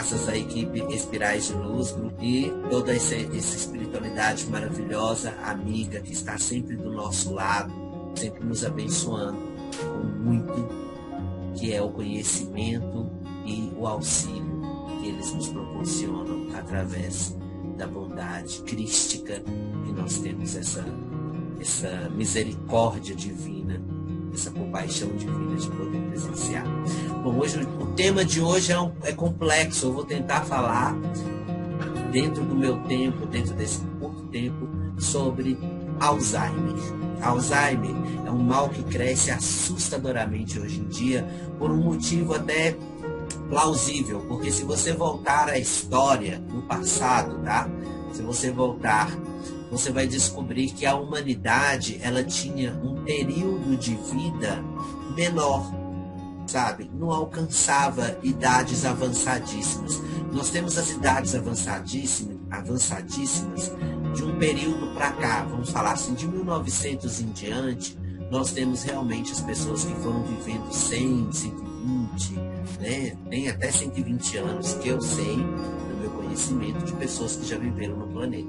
graças à equipe Espirais de Luz e toda essa espiritualidade maravilhosa, amiga, que está sempre do nosso lado, sempre nos abençoando com muito, que é o conhecimento e o auxílio que eles nos proporcionam através da bondade crística, que nós temos essa misericórdia divina, essa compaixão divina de poder presenciar. Bom, hoje, o tema de hoje é complexo. Eu vou tentar falar dentro do meu tempo, dentro desse curto tempo, sobre Alzheimer. Alzheimer é um mal que cresce assustadoramente hoje em dia, por um motivo até plausível, porque se você voltar à história, no passado, tá? Se você voltar, você vai descobrir que a humanidade, ela tinha um período de vida menor, sabe? Não alcançava idades avançadíssimas. Nós temos as idades avançadíssimas de um período para cá, vamos falar assim, de 1900 em diante, nós temos realmente as pessoas que foram vivendo 100, 120, né? Tem até 120 anos, que eu sei, no meu conhecimento, de pessoas que já viveram no planeta.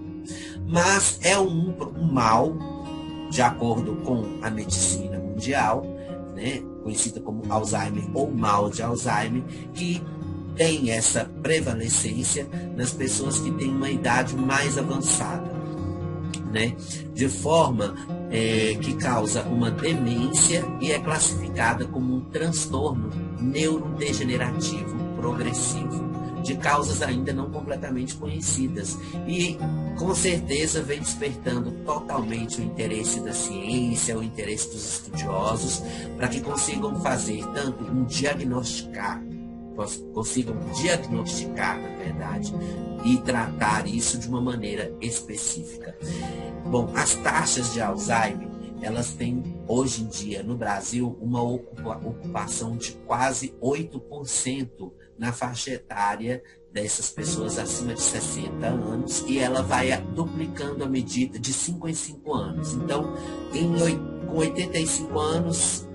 Mas é um mal, de acordo com a medicina mundial, né, conhecida como Alzheimer ou mal de Alzheimer, que tem essa prevalecência nas pessoas que têm uma idade mais avançada, né, de forma que causa uma demência e é classificada como um transtorno neurodegenerativo progressivo, de causas ainda não completamente conhecidas, e com certeza vem despertando totalmente o interesse da ciência, o interesse dos estudiosos, para que consigam fazer tanto consigam diagnosticar, na verdade, e tratar isso de uma maneira específica. Bom, as taxas de Alzheimer, elas têm, hoje em dia, no Brasil, uma ocupação de quase 8% na faixa etária dessas pessoas acima de 60 anos, e ela vai duplicando a medida de 5 em 5 anos. Então, com 85 anos,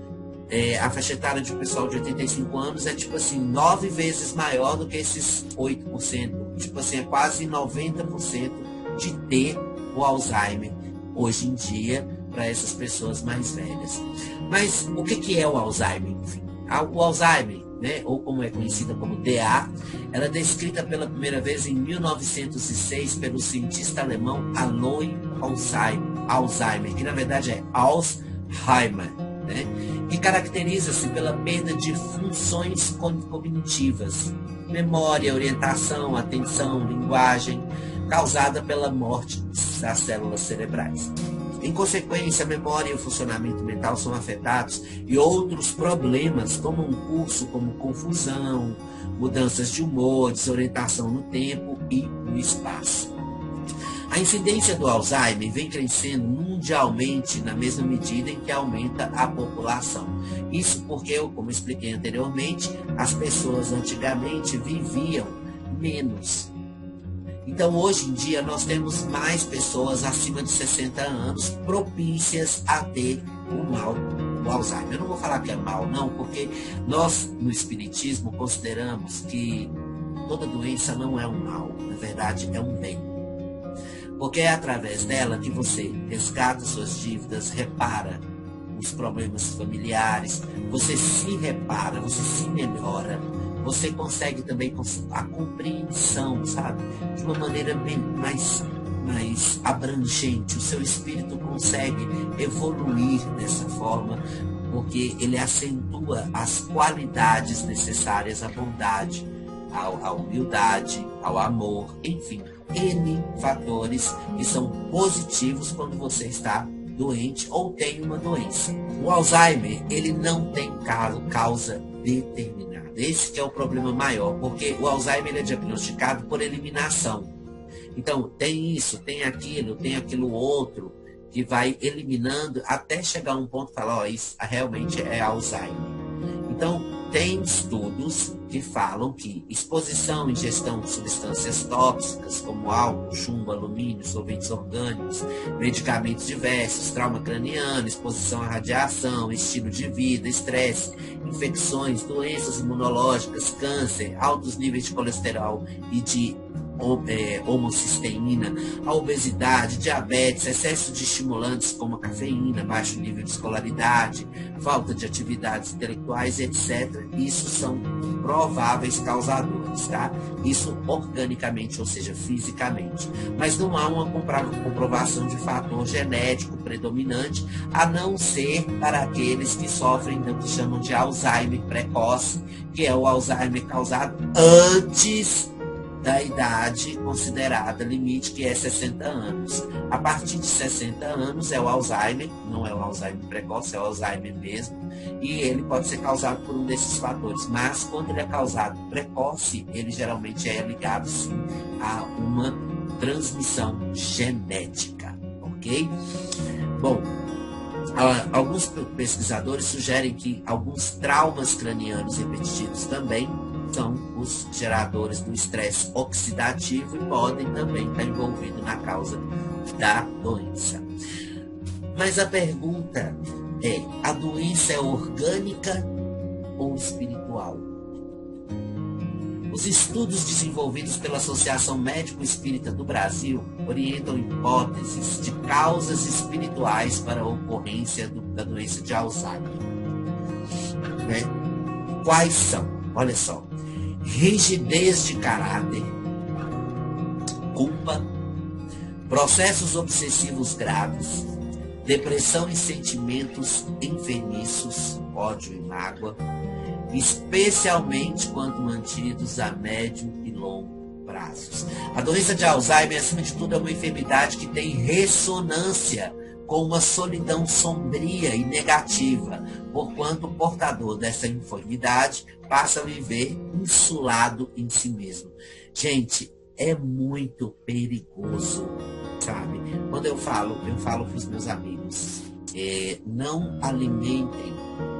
a faixa etária de pessoal de 85 anos é tipo assim, 9 vezes maior do que esses 8%. Tipo assim, é quase 90% de ter o Alzheimer hoje em dia para essas pessoas mais velhas. Mas o que é o Alzheimer? Enfim, o Alzheimer, né, ou como é conhecida como DA, ela é descrita pela primeira vez em 1906 pelo cientista alemão Alois Alzheimer, que na verdade é Alzheimer, né, que caracteriza-se pela perda de funções cognitivas, memória, orientação, atenção, linguagem, causada pela morte das células cerebrais. Em consequência, a memória e o funcionamento mental são afetados e outros problemas tomam um curso como confusão, mudanças de humor, desorientação no tempo e no espaço. A incidência do Alzheimer vem crescendo mundialmente na mesma medida em que aumenta a população. Isso porque, como expliquei anteriormente, as pessoas antigamente viviam menos. Então, hoje em dia, nós temos mais pessoas acima de 60 anos propícias a ter o Alzheimer. Eu não vou falar que é mal, não, porque nós, no Espiritismo, consideramos que toda doença não é um mal, na verdade, é um bem. Porque é através dela que você resgata suas dívidas, repara os problemas familiares, você se repara, você se melhora, você consegue também a compreensão, sabe? De uma maneira mais abrangente. O seu espírito consegue evoluir dessa forma, porque ele acentua as qualidades necessárias à bondade, à humildade, ao amor, enfim, N fatores que são positivos quando você está doente ou tem uma doença. O Alzheimer, ele não tem causa determinada. Esse que é o problema maior, porque o Alzheimer é diagnosticado por eliminação. Então, tem isso, tem aquilo outro, que vai eliminando até chegar a um ponto e falar, isso realmente é Alzheimer. Então, tem estudos que falam que exposição, ingestão de substâncias tóxicas, como álcool, chumbo, alumínio, solventes orgânicos, medicamentos diversos, trauma craniano, exposição à radiação, estilo de vida, estresse, infecções, doenças imunológicas, câncer, altos níveis de colesterol e de homocisteína, a obesidade, diabetes, excesso de estimulantes como a cafeína, baixo nível de escolaridade, falta de atividades intelectuais, etc. Isso são prováveis causadores, tá? Isso organicamente, ou seja, fisicamente. Mas não há uma comprovação de fator genético predominante, a não ser para aqueles que sofrem do que chamam de Alzheimer precoce, que é o Alzheimer causado antes da idade considerada limite, que é 60 anos. A partir de 60 anos é o Alzheimer, não é o Alzheimer precoce, é o Alzheimer mesmo, e ele pode ser causado por um desses fatores. Mas quando ele é causado precoce, ele geralmente é ligado sim a uma transmissão genética, ok? Bom, alguns pesquisadores sugerem que alguns traumas cranianos repetitivos também são os geradores do estresse oxidativo e podem também estar envolvidos na causa da doença. Mas a pergunta é: a doença é orgânica ou espiritual? Os estudos desenvolvidos pela Associação Médico Espírita do Brasil orientam hipóteses de causas espirituais para a ocorrência da doença de Alzheimer. Quais são? Olha só. Rigidez de caráter, culpa, processos obsessivos graves, depressão e sentimentos enfermiços, ódio e mágoa, especialmente quando mantidos a médio e longo prazos. A doença de Alzheimer, acima de tudo, é uma enfermidade que tem ressonância com uma solidão sombria e negativa, porquanto o portador dessa enfermidade passa a viver insulado em si mesmo. Gente, é muito perigoso, sabe? Quando eu falo para os meus amigos, não alimentem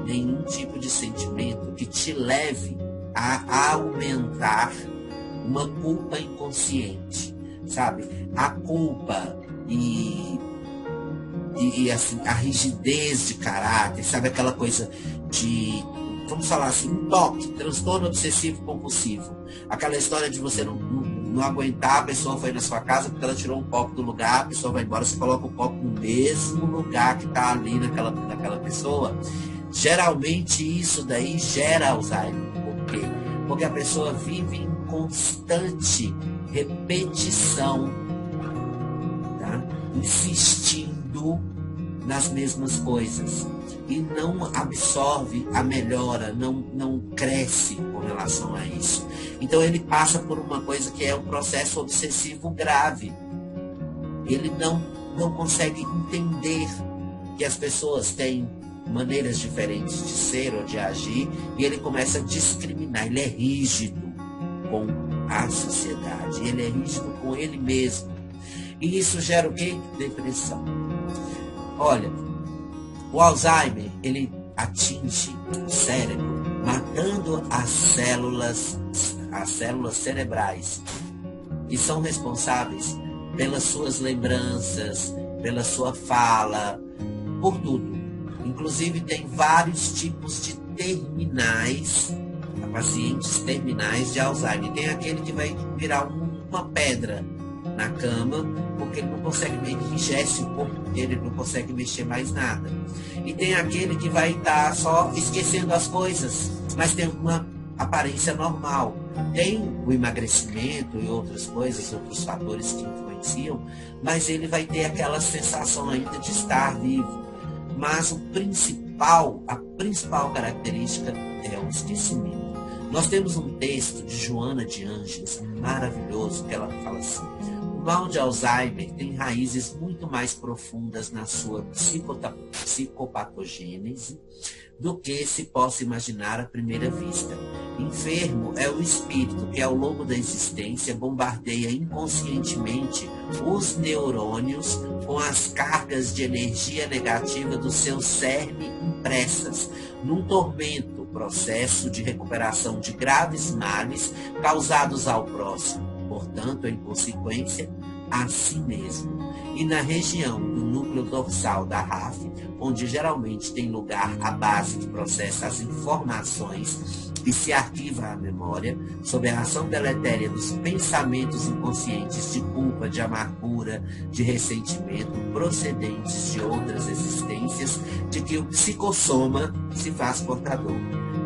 nenhum tipo de sentimento que te leve a aumentar uma culpa inconsciente, sabe? A culpa e assim, a rigidez de caráter, sabe, aquela coisa de, vamos falar assim, um toque, transtorno obsessivo compulsivo, aquela história de você não aguentar, a pessoa foi na sua casa porque ela tirou um copo do lugar, a pessoa vai embora, você coloca o copo no mesmo lugar que está ali naquela pessoa. Geralmente isso daí gera Alzheimer. Por quê? Porque a pessoa vive em constante repetição, tá? Insistindo nas mesmas coisas e não absorve a melhora, não cresce com relação a isso. Então ele passa por uma coisa que é um processo obsessivo grave. Ele não consegue entender que as pessoas têm maneiras diferentes de ser ou de agir, e ele começa a discriminar. Ele é rígido com a sociedade, ele é rígido com ele mesmo. E isso gera o quê? Depressão. Olha, o Alzheimer, ele atinge o cérebro, matando as células cerebrais, que são responsáveis pelas suas lembranças, pela sua fala, por tudo. Inclusive, tem vários tipos de terminais, pacientes terminais de Alzheimer. Tem aquele que vai virar uma pedra na cama, porque ele não consegue, ele enrijece o corpo dele, ele não consegue mexer mais nada. E tem aquele que vai estar só esquecendo as coisas, mas tem uma aparência normal. Tem o emagrecimento e outras coisas, outros fatores que influenciam, mas ele vai ter aquela sensação ainda de estar vivo. Mas a principal característica é o esquecimento. Nós temos um texto de Joana de Ângeles, maravilhoso, que ela fala assim: o mal de Alzheimer tem raízes muito mais profundas na sua psicopatogênese do que se possa imaginar à primeira vista. Enfermo é o espírito que, ao longo da existência, bombardeia inconscientemente os neurônios com as cargas de energia negativa do seu cerne impressas, num tormento processo de recuperação de graves males causados ao próximo, portanto, em consequência, a si mesmo. E na região do núcleo dorsal da RAF, onde geralmente tem lugar a base que processa as informações e se arquiva a memória, sob a ação deletéria dos pensamentos inconscientes de culpa, de amargura, de ressentimento, procedentes de outras existências, de que o psicossoma se faz portador.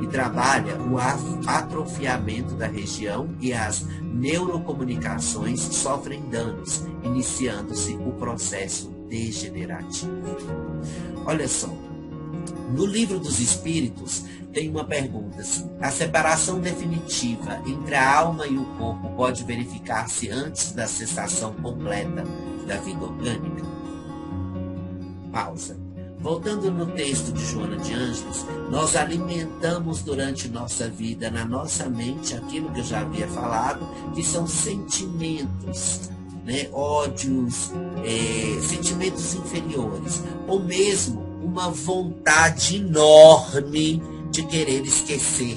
E trabalha o atrofiamento da região e as neurocomunicações sofrem danos, iniciando-se o processo degenerativo. Olha só, no Livro dos Espíritos tem uma pergunta assim: a separação definitiva entre a alma e o corpo pode verificar-se antes da cessação completa da vida orgânica? Pausa. Voltando no texto de Joana de Ângeles, nós alimentamos durante nossa vida, na nossa mente, aquilo que eu já havia falado, que são sentimentos, né? Ódios, sentimentos inferiores, ou mesmo uma vontade enorme de querer esquecer.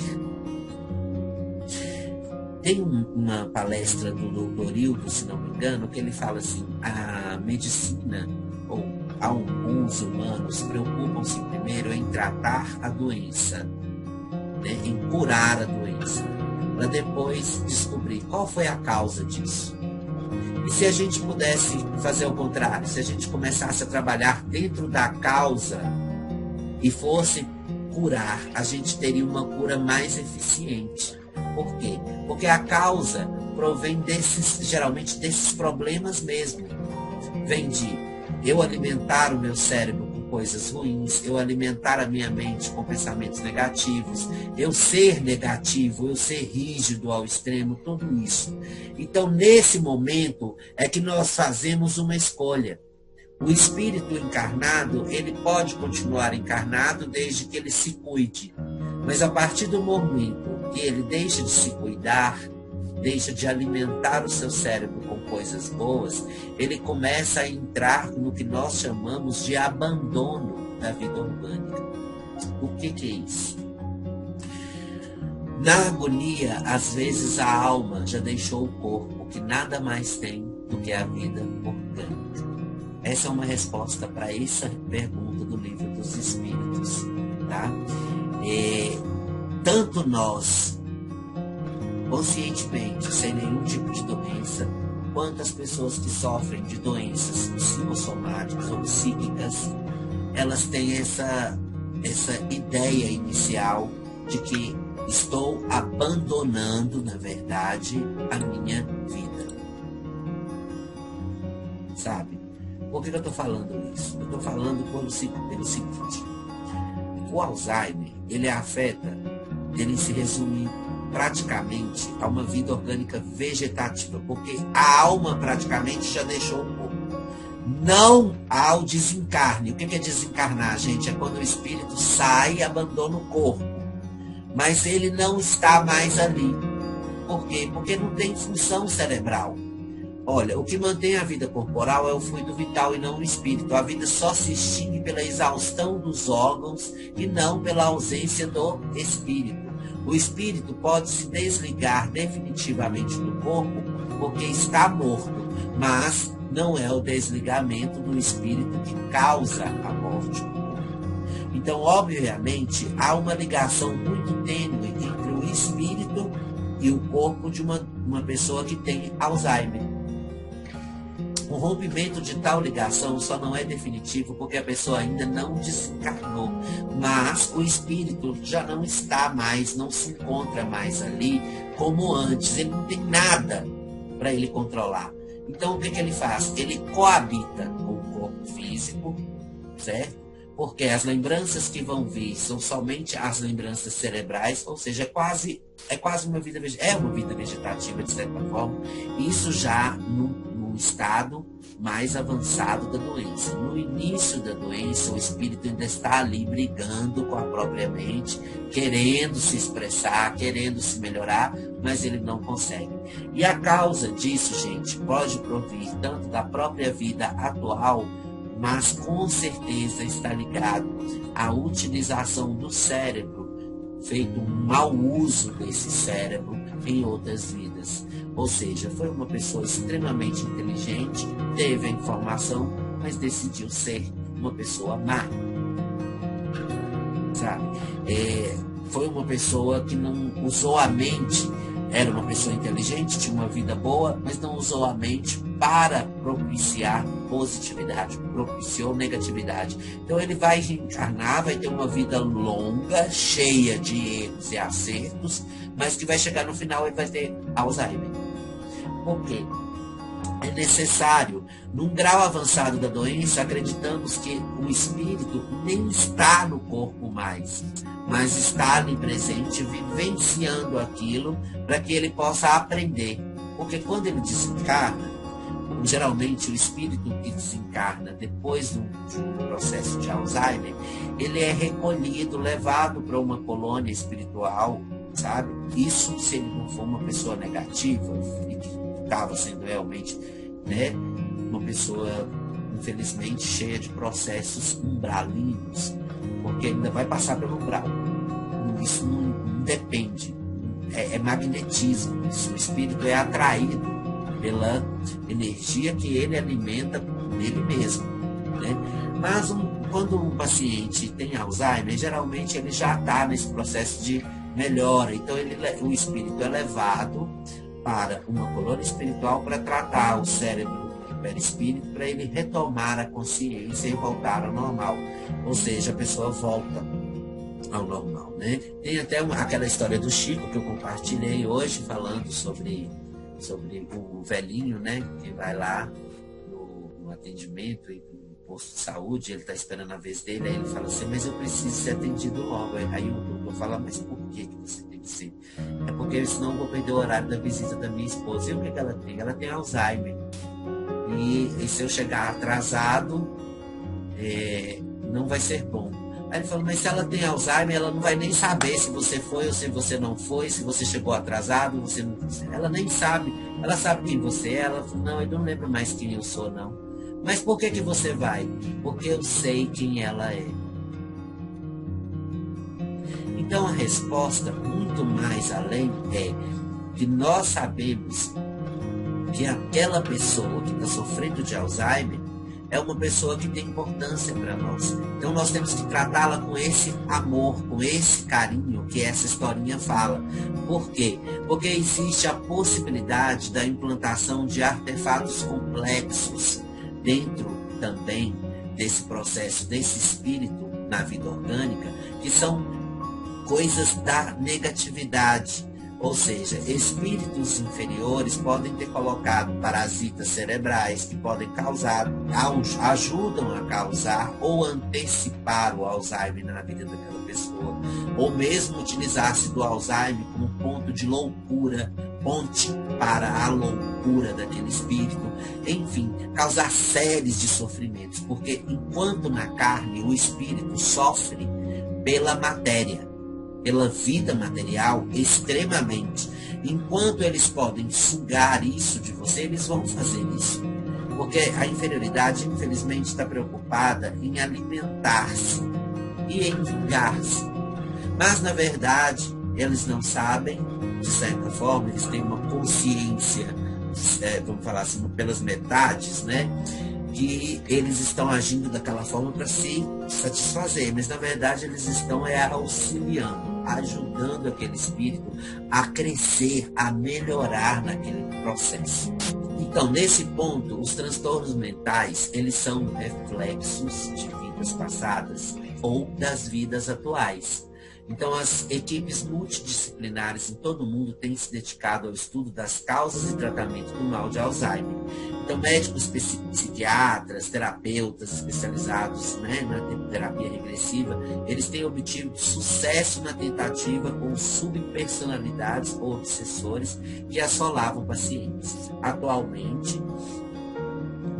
Tem uma palestra do Dr. Hildo, se não me engano, que ele fala assim: a medicina, ou alguns humanos, preocupam-se primeiro em tratar a doença, né, em curar a doença, para depois descobrir qual foi a causa disso. E se a gente pudesse fazer o contrário, se a gente começasse a trabalhar dentro da causa e fosse curar, a gente teria uma cura mais eficiente. Por quê? Porque a causa provém geralmente desses problemas mesmo. Vem de eu alimentar o meu cérebro com coisas ruins, eu alimentar a minha mente com pensamentos negativos, eu ser negativo, eu ser rígido ao extremo, tudo isso. Então, nesse momento, é que nós fazemos uma escolha. O espírito encarnado, ele pode continuar encarnado desde que ele se cuide. Mas a partir do momento que ele deixa de se cuidar, deixa de alimentar o seu cérebro com coisas boas, ele começa a entrar no que nós chamamos de abandono da vida orgânica. O que é isso? Na agonia, às vezes a alma já deixou o corpo, que nada mais tem do que a vida orgânica. Essa é uma resposta para essa pergunta do Livro dos Espíritos. Tá? Tanto nós, conscientemente, sem nenhum tipo de doença, quanto as pessoas que sofrem de doenças psicossomáticas ou psíquicas, elas têm essa ideia inicial de que estou abandonando, na verdade, a minha vida. Sabe? Por que eu estou falando isso? Eu estou falando pelo seguinte: o Alzheimer, ele se resume praticamente a uma vida orgânica vegetativa, porque a alma praticamente já deixou o corpo. Não ao desencarne. O que é desencarnar, gente? É quando o espírito sai e abandona o corpo. Mas ele não está mais ali. Por quê? Porque não tem função cerebral. Olha, o que mantém a vida corporal é o fluido vital e não o espírito. A vida só se extingue pela exaustão dos órgãos e não pela ausência do espírito. O espírito pode se desligar definitivamente do corpo porque está morto, mas não é o desligamento do espírito que causa a morte do corpo. Então, obviamente, há uma ligação muito tênue entre o espírito e o corpo de uma pessoa que tem Alzheimer. O rompimento de tal ligação só não é definitivo porque a pessoa ainda não desencarnou, mas o espírito já não está mais, não se encontra mais ali como antes, ele não tem nada para ele controlar. Então o que ele faz? Ele coabita com o corpo físico, certo? Porque as lembranças que vão vir são somente as lembranças cerebrais, ou seja, é quase uma vida vegetativa, de certa forma, isso já no estado mais avançado da doença. No início da doença, o espírito ainda está ali brigando com a própria mente, querendo se expressar, querendo se melhorar, mas ele não consegue. E a causa disso, gente, pode provir tanto da própria vida atual, mas com certeza está ligado à utilização do cérebro feito um mau uso desse cérebro em outras vidas. Ou seja, foi uma pessoa extremamente inteligente, teve a informação, mas decidiu ser uma pessoa má. Sabe? Foi uma pessoa que não usou a mente, era uma pessoa inteligente, tinha uma vida boa, mas não usou a mente para propiciar positividade, propiciou negatividade. Então ele vai reencarnar, vai ter uma vida longa, cheia de erros e acertos, mas que vai chegar no final e vai ter Alzheimer. Por quê? É necessário, num grau avançado da doença, acreditamos que o espírito nem está no corpo mais, mas está ali presente, vivenciando aquilo, para que ele possa aprender. Porque quando ele desencarna, geralmente o espírito que desencarna depois de um processo de Alzheimer, ele é recolhido, levado para uma colônia espiritual, sabe? Isso se ele não for uma pessoa negativa, e que estava sendo realmente, né, uma pessoa, infelizmente, cheia de processos umbralinos, porque ainda vai passar pelo umbral. Isso não depende, é magnetismo. Isso, o espírito é atraído pela energia que ele alimenta nele mesmo, né? Mas quando um paciente tem Alzheimer, geralmente ele já está nesse processo de melhora, então o espírito é levado para uma colônia espiritual para tratar o cérebro do perispírito, para ele retomar a consciência e voltar ao normal. Ou seja, a pessoa volta ao normal, né? Tem até aquela história do Chico que eu compartilhei hoje, falando sobre o velhinho, né? Que vai lá no atendimento e no posto de saúde, ele está esperando a vez dele, aí ele fala assim, mas eu preciso ser atendido logo. Aí o doutor fala, mas por que você tem que ser? É porque senão eu vou perder o horário da visita da minha esposa. E o que ela tem? Ela tem Alzheimer. E se eu chegar atrasado, não vai ser bom. Aí ele falou, mas se ela tem Alzheimer, ela não vai nem saber se você foi ou se você não foi, se você chegou atrasado, ela nem sabe. Ela sabe quem você é. Ela falou, não, eu não lembro mais quem eu sou, não. Mas por que você vai? Porque eu sei quem ela é. Então a resposta, muito mais além, é que nós sabemos que aquela pessoa que está sofrendo de Alzheimer é uma pessoa que tem importância para nós. Então nós temos que tratá-la com esse amor, com esse carinho que essa historinha fala. Por quê? Porque existe a possibilidade da implantação de artefatos complexos dentro também desse processo, desse espírito na vida orgânica, que são coisas da negatividade. Ou seja, espíritos inferiores podem ter colocado parasitas cerebrais que podem causar, ajudam a causar ou antecipar o Alzheimer na vida daquela pessoa. Ou mesmo utilizar-se do Alzheimer como ponto de loucura, ponte para a loucura daquele espírito. Enfim, causar séries de sofrimentos. Porque enquanto na carne o espírito sofre pela matéria, pela vida material, extremamente. Enquanto eles podem sugar isso de você, eles vão fazer isso. Porque a inferioridade, infelizmente, está preocupada em alimentar-se e em vingar-se. Mas, na verdade, eles não sabem, de certa forma, eles têm uma consciência, vamos falar assim, pelas metades, né? Que eles estão agindo daquela forma para se satisfazer, mas na verdade eles estão auxiliando, ajudando aquele espírito a crescer, a melhorar naquele processo. Então, nesse ponto, os transtornos mentais, eles são reflexos de vidas passadas ou das vidas atuais. Então, as equipes multidisciplinares em todo o mundo têm se dedicado ao estudo das causas e tratamento do mal de Alzheimer. Então, médicos psiquiatras, terapeutas especializados, né, na terapia regressiva, eles têm obtido sucesso na tentativa com subpersonalidades ou obsessores que assolavam pacientes. Atualmente,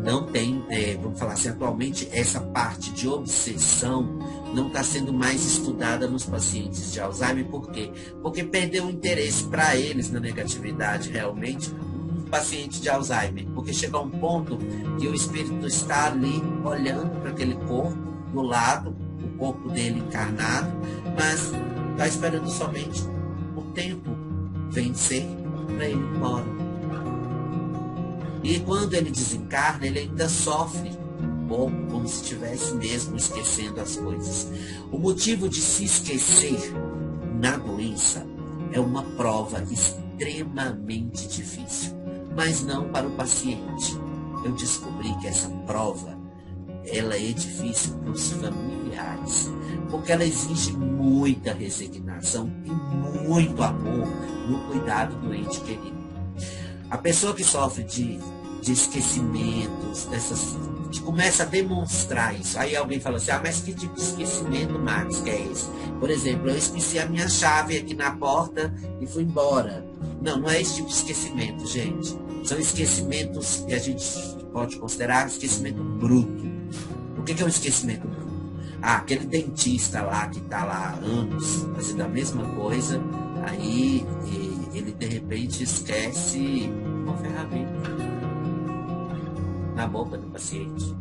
não tem, vamos falar assim, atualmente essa parte de obsessão não está sendo mais estudada nos pacientes de Alzheimer. Por quê? Porque perdeu o interesse para eles na negatividade realmente um paciente de Alzheimer. Porque chega a um ponto que o espírito está ali olhando para aquele corpo do lado, o corpo dele encarnado, mas está esperando somente o tempo vencer para ele ir embora. E quando ele desencarna, ele ainda sofre um pouco, como se estivesse mesmo esquecendo as coisas. O motivo de se esquecer na doença é uma prova extremamente difícil, mas não para o paciente. Eu descobri que essa prova, ela é difícil para os familiares, porque ela exige muita resignação e muito amor no cuidado do ente querido. A pessoa que sofre de esquecimentos, que começa a demonstrar isso. Aí alguém fala assim, mas que tipo de esquecimento, Marcos, que é esse? Por exemplo, eu esqueci a minha chave aqui na porta e fui embora. Não é esse tipo de esquecimento, gente. São esquecimentos que a gente pode considerar esquecimento bruto. O que é um esquecimento bruto? Aquele dentista lá que está lá há anos fazendo a mesma coisa, aí ele de repente esquece uma ferramenta na boca do paciente.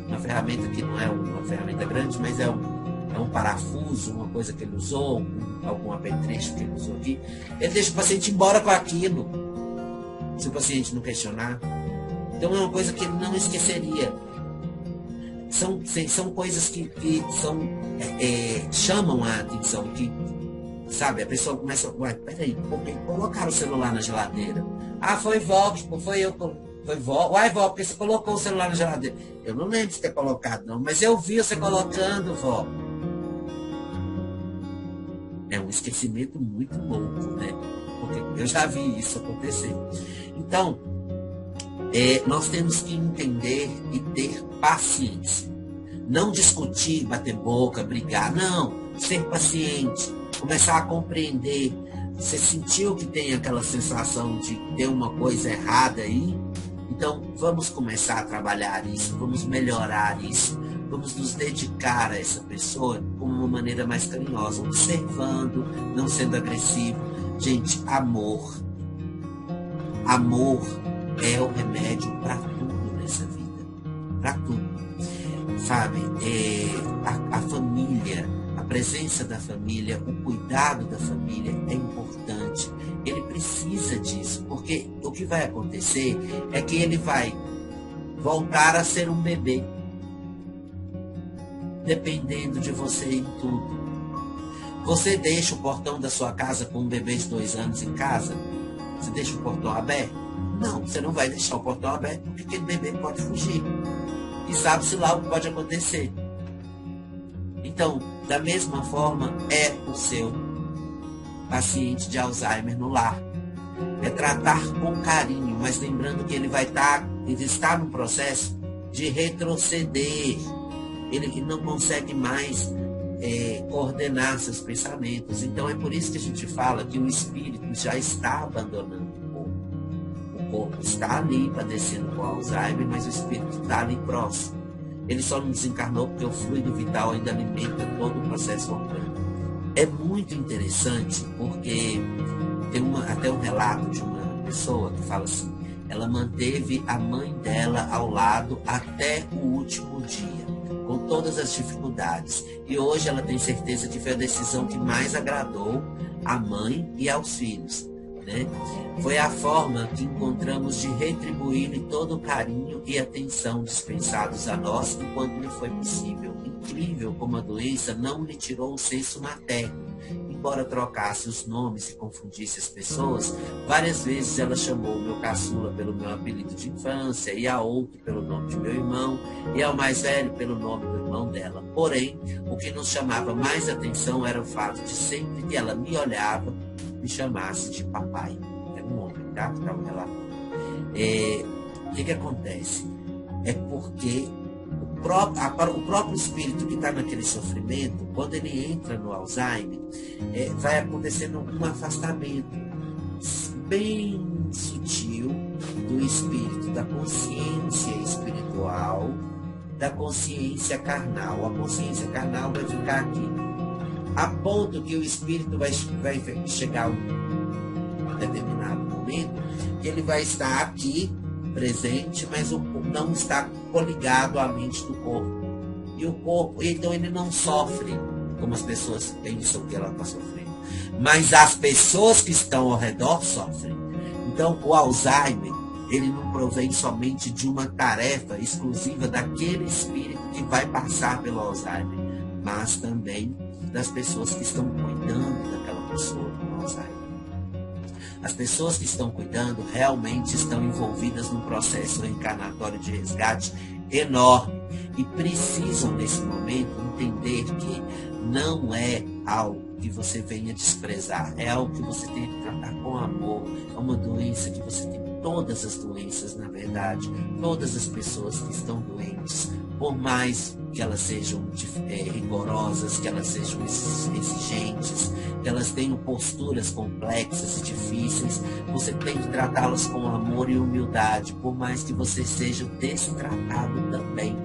Uma ferramenta que não é uma ferramenta grande, mas é um parafuso, uma coisa que ele usou, algum apetrecho que ele usou aqui. Ele deixa o paciente embora com aquilo, se o paciente não questionar. Então é uma coisa que ele não esqueceria. São coisas que chamam a atenção, que, sabe, a pessoa começa, peraí, colocaram o celular na geladeira. Foi vó, foi eu, foi vó. Vó, porque você colocou o celular na geladeira. Eu não lembro de ter colocado, não, mas eu vi você colocando, vó. É um esquecimento muito louco, né? Porque eu já vi isso acontecer. Então, nós temos que entender e ter paciência. Não discutir, bater boca, brigar. Não, ser paciente. Começar a compreender. Você sentiu que tem aquela sensação de ter uma coisa errada aí? Então, vamos começar a trabalhar isso. Vamos melhorar isso. Vamos nos dedicar a essa pessoa com uma maneira mais carinhosa. Observando, não sendo agressivo. Gente, amor. Amor é o remédio para tudo nessa vida. Para tudo. Sabe? A família, a presença da família, o cuidado da família é importante. Ele precisa disso, porque o que vai acontecer é que ele vai voltar a ser um bebê, dependendo de você em tudo. Você deixa o portão da sua casa com um bebê de 2 anos em casa? Você deixa o portão aberto? Não, você não vai deixar o portão aberto, porque aquele bebê pode fugir. E sabe-se lá o que pode acontecer. Então, da mesma forma, é o seu paciente de Alzheimer no lar. É tratar com carinho, mas lembrando que ele está no processo de retroceder. Ele não consegue mais coordenar seus pensamentos. Então, é por isso que a gente fala que o espírito já está abandonando o corpo. O corpo está ali padecendo com Alzheimer, mas o espírito está ali próximo. Ele só não desencarnou porque o fluido vital ainda alimenta todo o processo orgânico. É muito interessante porque tem até um relato de uma pessoa que fala assim, ela manteve a mãe dela ao lado até o último dia, com todas as dificuldades. E hoje ela tem certeza que foi a decisão que mais agradou à mãe e aos filhos. Né? Foi a forma que encontramos de retribuir-lhe todo o carinho e atenção dispensados a nós enquanto lhe foi possível. Incrível como a doença não lhe tirou o senso materno. Embora trocasse os nomes e confundisse as pessoas, várias vezes ela chamou o meu caçula pelo meu apelido de infância, e a outro pelo nome de meu irmão, e ao mais velho pelo nome do irmão dela. Porém, o que nos chamava mais atenção era o fato de sempre que ela me olhava, me chamasse de papai. Era um homem, tá? Estava relatando. O que acontece? É porque o próprio espírito que está naquele sofrimento, quando ele entra no Alzheimer, vai acontecendo um afastamento bem sutil do espírito, da consciência espiritual, da consciência carnal. A consciência carnal vai ficar aqui, a ponto que o espírito vai chegar a um determinado momento que ele vai estar aqui presente, mas não está coligado à mente do corpo. E o corpo, então ele não sofre como as pessoas pensam que ela está sofrendo, mas as pessoas que estão ao redor sofrem. Então, o Alzheimer, ele não provém somente de uma tarefa exclusiva daquele espírito que vai passar pelo Alzheimer, mas também das pessoas que estão cuidando daquela pessoa com Alzheimer. As pessoas que estão cuidando realmente estão envolvidas num processo reencarnatório de resgate enorme e precisam, nesse momento, entender que não é algo que você venha desprezar, é algo que você tem que tratar com amor. É uma doença que você tem, todas as doenças, na verdade, todas as pessoas que estão doentes, por mais que elas sejam rigorosas, que elas sejam exigentes, que elas tenham posturas complexas e difíceis, você tem que tratá-las com amor e humildade, por mais que você seja destratado também.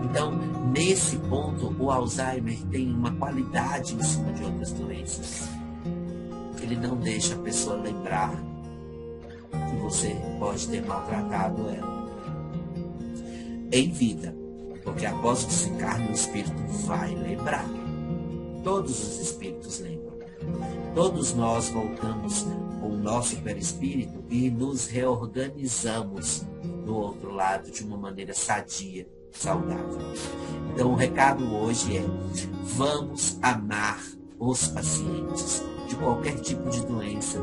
Então, nesse ponto, o Alzheimer tem uma qualidade em cima de outras doenças. Ele não deixa a pessoa lembrar que você pode ter maltratado ela em vida, porque após o desencarne o espírito vai lembrar. Todos os espíritos lembram. Todos nós voltamos com o nosso perispírito e nos reorganizamos do outro lado de uma maneira sadia, saudável. Então o recado hoje é: vamos amar os pacientes de qualquer tipo de doença,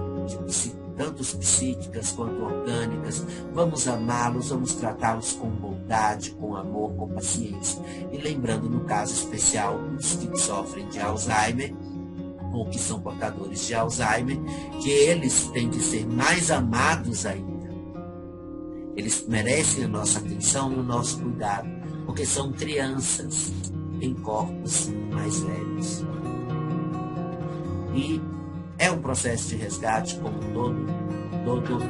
tanto psíquicas quanto orgânicas. Vamos amá-los, vamos tratá-los com bondade, com amor, com paciência. E lembrando, no caso especial, os que sofrem de Alzheimer ou que são portadores de Alzheimer, que eles têm que ser mais amados ainda. Eles merecem a nossa atenção e o nosso cuidado, porque são crianças em corpos mais velhos. E é um processo de resgate, como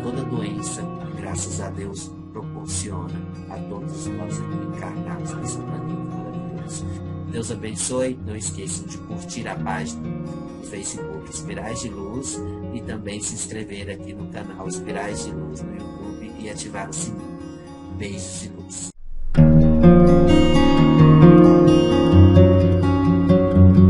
toda doença, graças a Deus, proporciona a todos nós encarnados nesse planeta maravilhoso. Deus abençoe. Não esqueçam de curtir a página no Facebook Espirais de Luz e também se inscrever aqui no canal Espirais de Luz no YouTube e ativar o sininho. Beijos de luz.